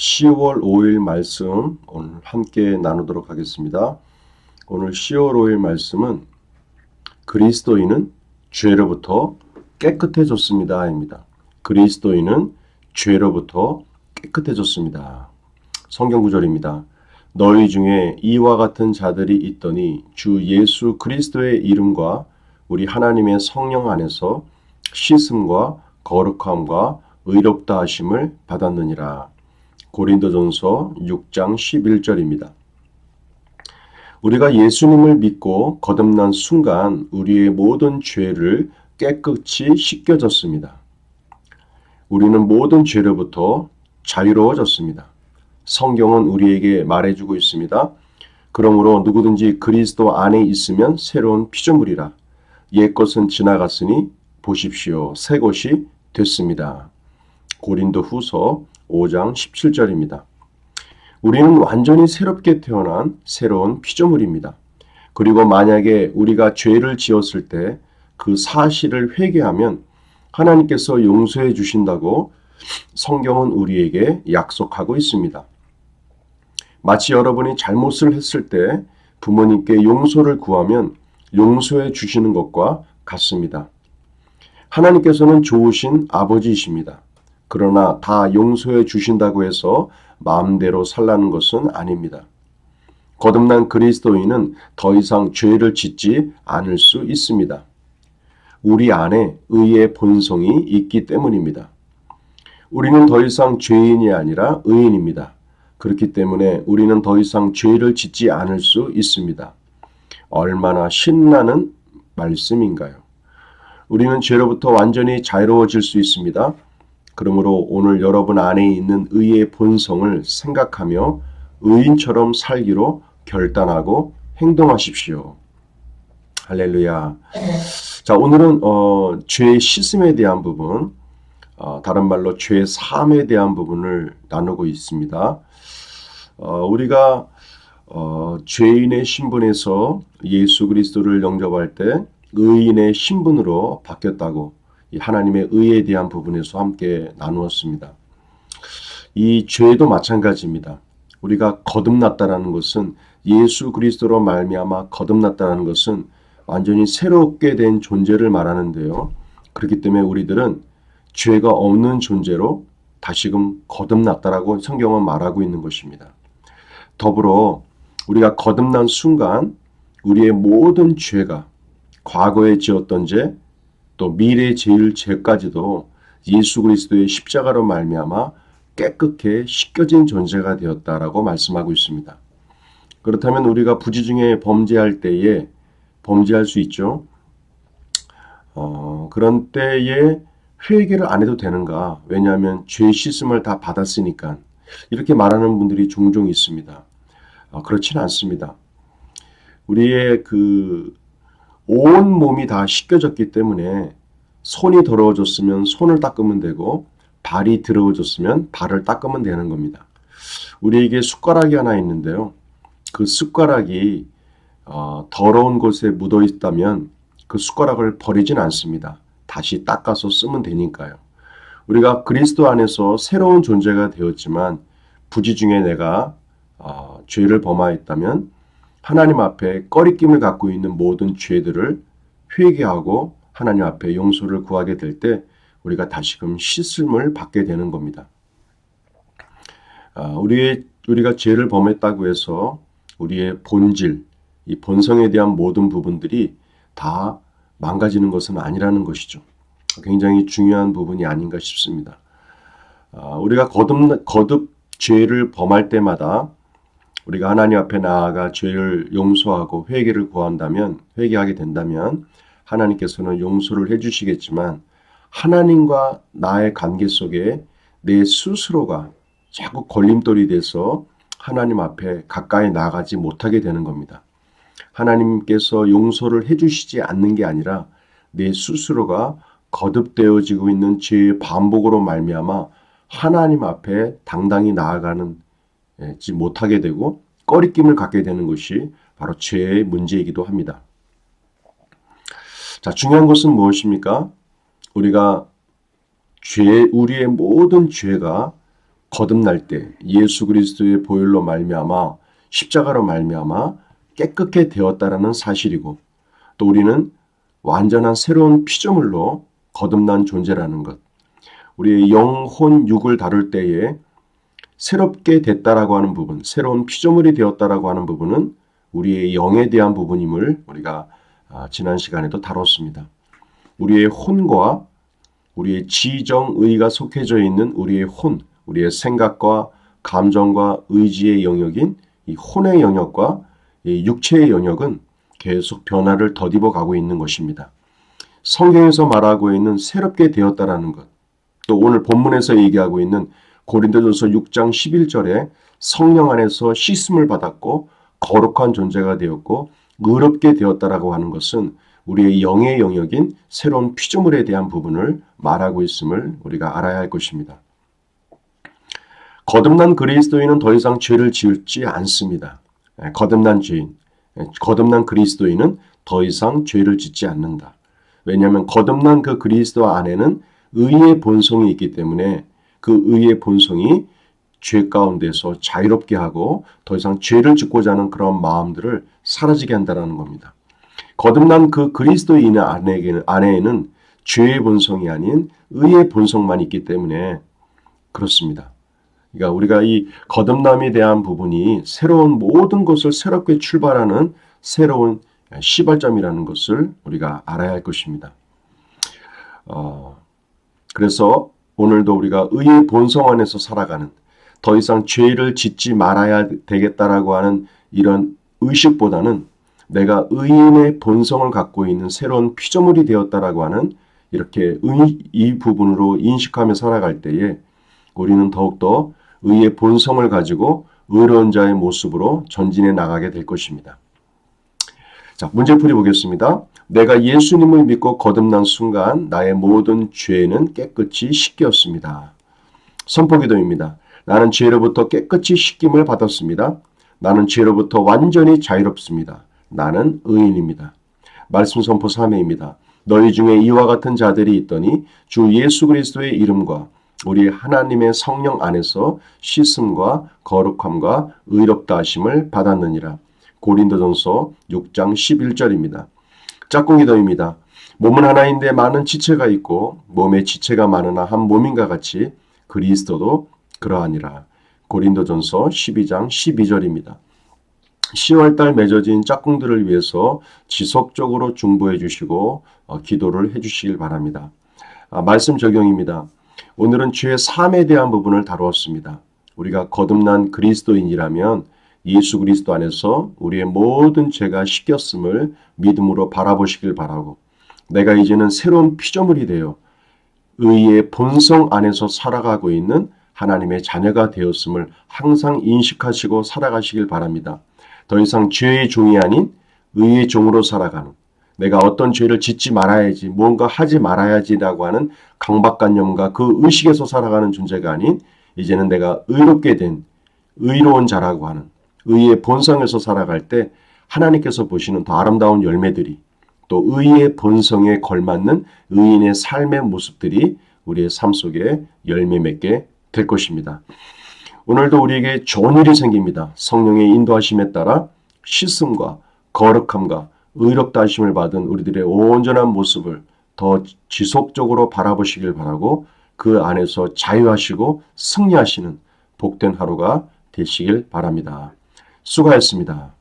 10월 5일 말씀 오늘 함께 나누도록 하겠습니다. 오늘 10월 5일 말씀은 그리스도인은 죄로부터 깨끗해졌습니다. 입니다. 그리스도인은 죄로부터 깨끗해졌습니다. 성경 구절입니다. 너희 중에 이와 같은 자들이 있더니 주 예수 그리스도의 이름과 우리 하나님의 성령 안에서 씻음과 거룩함과 의롭다 하심을 받았느니라. 고린도전서 6장 11절입니다. 우리가 예수님을 믿고 거듭난 순간 우리의 모든 죄를 깨끗이 씻겨졌습니다. 우리는 모든 죄로부터 자유로워졌습니다. 성경은 우리에게 말해주고 있습니다. 그러므로 누구든지 그리스도 안에 있으면 새로운 피조물이라. 옛것은 지나갔으니 보십시오. 새 것이 됐습니다. 고린도후서 5장 17절입니다. 우리는 완전히 새롭게 태어난 새로운 피조물입니다. 그리고 만약에 우리가 죄를 지었을 때 그 사실을 회개하면 하나님께서 용서해 주신다고 성경은 우리에게 약속하고 있습니다. 마치 여러분이 잘못을 했을 때 부모님께 용서를 구하면 용서해 주시는 것과 같습니다. 하나님께서는 좋으신 아버지이십니다. 그러나 다 용서해 주신다고 해서 마음대로 살라는 것은 아닙니다. 거듭난 그리스도인은 더 이상 죄를 짓지 않을 수 있습니다. 우리 안에 의의 본성이 있기 때문입니다. 우리는 더 이상 죄인이 아니라 의인입니다. 그렇기 때문에 우리는 더 이상 죄를 짓지 않을 수 있습니다. 얼마나 신나는 말씀인가요? 우리는 죄로부터 완전히 자유로워질 수 있습니다. 그러므로 오늘 여러분 안에 있는 의의 본성을 생각하며 의인처럼 살기로 결단하고 행동하십시오. 할렐루야. 자, 오늘은 죄의 씻음에 대한 부분, 다른 말로 죄의 사함에 대한 부분을 나누고 있습니다. 우리가 죄인의 신분에서 예수 그리스도를 영접할 때 의인의 신분으로 바뀌었다고 이 하나님의 의에 대한 부분에서 함께 나누었습니다. 이 죄도 마찬가지입니다. 우리가 거듭났다라는 것은 예수 그리스도로 말미암아 거듭났다라는 것은 완전히 새롭게 된 존재를 말하는데요. 그렇기 때문에 우리들은 죄가 없는 존재로 다시금 거듭났다라고 성경은 말하고 있는 것입니다. 더불어 우리가 거듭난 순간 우리의 모든 죄가 과거에 지었던 죄, 또 미래에 지을 죄까지도 예수 그리스도의 십자가로 말미암아 깨끗게 씻겨진 존재가 되었다라고 말씀하고 있습니다. 그렇다면 우리가 부지 중에 범죄할 때에 범죄할 수 있죠. 그런 때에 회개를 안 해도 되는가? 왜냐하면 죄 씻음을 다 받았으니까. 이렇게 말하는 분들이 종종 있습니다. 그렇지는 않습니다. 우리의 온 몸이 다 씻겨졌기 때문에 손이 더러워졌으면 손을 닦으면 되고 발이 더러워졌으면 발을 닦으면 되는 겁니다. 우리에게 숟가락이 하나 있는데요. 그 숟가락이 더러운 곳에 묻어 있다면 그 숟가락을 버리진 않습니다. 다시 닦아서 쓰면 되니까요. 우리가 그리스도 안에서 새로운 존재가 되었지만 부지 중에 내가 죄를 범하였다면 하나님 앞에 꺼리낌을 갖고 있는 모든 죄들을 회개하고 하나님 앞에 용서를 구하게 될 때 우리가 다시금 씻음을 받게 되는 겁니다. 우리가 죄를 범했다고 해서 우리의 본질, 이 본성에 대한 모든 부분들이 다 망가지는 것은 아니라는 것이죠. 굉장히 중요한 부분이 아닌가 싶습니다. 우리가 거듭 죄를 범할 때마다 우리가 하나님 앞에 나아가 죄를 용서하고 회개하게 된다면 하나님께서는 용서를 해주시겠지만 하나님과 나의 관계 속에 내 스스로가 자꾸 걸림돌이 돼서 하나님 앞에 가까이 나가지 못하게 되는 겁니다. 하나님께서 용서를 해주시지 않는 게 아니라 내 스스로가 거듭되어지고 있는 죄의 반복으로 말미암아 하나님 앞에 당당히 나아가지 못하게 되고 꺼리낌을 갖게 되는 것이 바로 죄의 문제이기도 합니다. 자, 중요한 것은 무엇입니까? 우리의 모든 죄가 거듭날 때 예수 그리스도의 보혈로 말미암아 십자가로 말미암아 깨끗게 되었다라는 사실이고, 또 우리는 완전한 새로운 피조물로 거듭난 존재라는 것, 우리의 영혼 육을 다룰 때에 새롭게 됐다라고 하는 부분, 새로운 피조물이 되었다라고 하는 부분은 우리의 영에 대한 부분임을 우리가 지난 시간에도 다뤘습니다. 우리의 혼과 우리의 지정의가 속해져 있는 우리의 혼, 우리의 생각과 감정과 의지의 영역인 이 혼의 영역과 이 육체의 영역은 계속 변화를 덧입어 가고 있는 것입니다. 성경에서 말하고 있는 새롭게 되었다라는 것, 또 오늘 본문에서 얘기하고 있는 고린도전서 6장 11절에 성령 안에서 씻음을 받았고 거룩한 존재가 되었고 의롭게 되었다라고 하는 것은 우리의 영의 영역인 새로운 피조물에 대한 부분을 말하고 있음을 우리가 알아야 할 것입니다. 거듭난 그리스도인은 더 이상 죄를 지을지 않습니다. 거듭난 그리스도인은 더 이상 죄를 짓지 않는다. 왜냐하면 거듭난 그 그리스도 안에는 의의 본성이 있기 때문에 그 의의 본성이 죄 가운데서 자유롭게 하고 더 이상 죄를 짓고자 하는 그런 마음들을 사라지게 한다는 겁니다. 거듭난 그 그리스도인 안에는 죄의 본성이 아닌 의의 본성만 있기 때문에 그렇습니다. 그러니까 우리가 이 거듭남에 대한 부분이 새로운 모든 것을 새롭게 출발하는 새로운 시발점이라는 것을 우리가 알아야 할 것입니다. 그래서 오늘도 우리가 의의 본성 안에서 살아가는, 더 이상 죄를 짓지 말아야 되겠다라고 하는 이런 의식보다는 내가 의인의 본성을 갖고 있는 새로운 피조물이 되었다라고 하는 이렇게 이 부분으로 인식하며 살아갈 때에 우리는 더욱더 의의 본성을 가지고 의로운 자의 모습으로 전진해 나가게 될 것입니다. 자, 문제풀이 보겠습니다. 내가 예수님을 믿고 거듭난 순간 나의 모든 죄는 깨끗이 씻겼습니다. 선포기도입니다. 나는 죄로부터 깨끗이 씻김을 받았습니다. 나는 죄로부터 완전히 자유롭습니다. 나는 의인입니다. 말씀 선포 3회입니다. 너희 중에 이와 같은 자들이 있더니 주 예수 그리스도의 이름과 우리 하나님의 성령 안에서 씻음과 거룩함과 의롭다 하심을 받았느니라. 고린도전서 6장 11절입니다. 짝꿍기도입니다. 몸은 하나인데 많은 지체가 있고 몸에 지체가 많으나 한 몸인가 같이 그리스도도 그러하니라. 고린도전서 12장 12절입니다. 10월달 맺어진 짝꿍들을 위해서 지속적으로 중보해 주시고 기도를 해 주시길 바랍니다. 말씀 적용입니다. 오늘은 죄의 삶에 대한 부분을 다루었습니다. 우리가 거듭난 그리스도인이라면 예수 그리스도 안에서 우리의 모든 죄가 씻겼음을 믿음으로 바라보시길 바라고, 내가 이제는 새로운 피조물이 되어 의의 본성 안에서 살아가고 있는 하나님의 자녀가 되었음을 항상 인식하시고 살아가시길 바랍니다. 더 이상 죄의 종이 아닌 의의 종으로 살아가는, 내가 어떤 죄를 짓지 말아야지, 뭔가 하지 말아야지라고 하는 강박관념과 그 의식에서 살아가는 존재가 아닌 이제는 내가 의롭게 된 의로운 자라고 하는 의의 본성에서 살아갈 때 하나님께서 보시는 더 아름다운 열매들이, 또 의의 본성에 걸맞는 의인의 삶의 모습들이 우리의 삶 속에 열매 맺게 될 것입니다. 오늘도 우리에게 좋은 일이 생깁니다. 성령의 인도하심에 따라 씻음과 거룩함과 의롭다 하심을 받은 우리들의 온전한 모습을 더 지속적으로 바라보시길 바라고, 그 안에서 자유하시고 승리하시는 복된 하루가 되시길 바랍니다. 수고하셨습니다.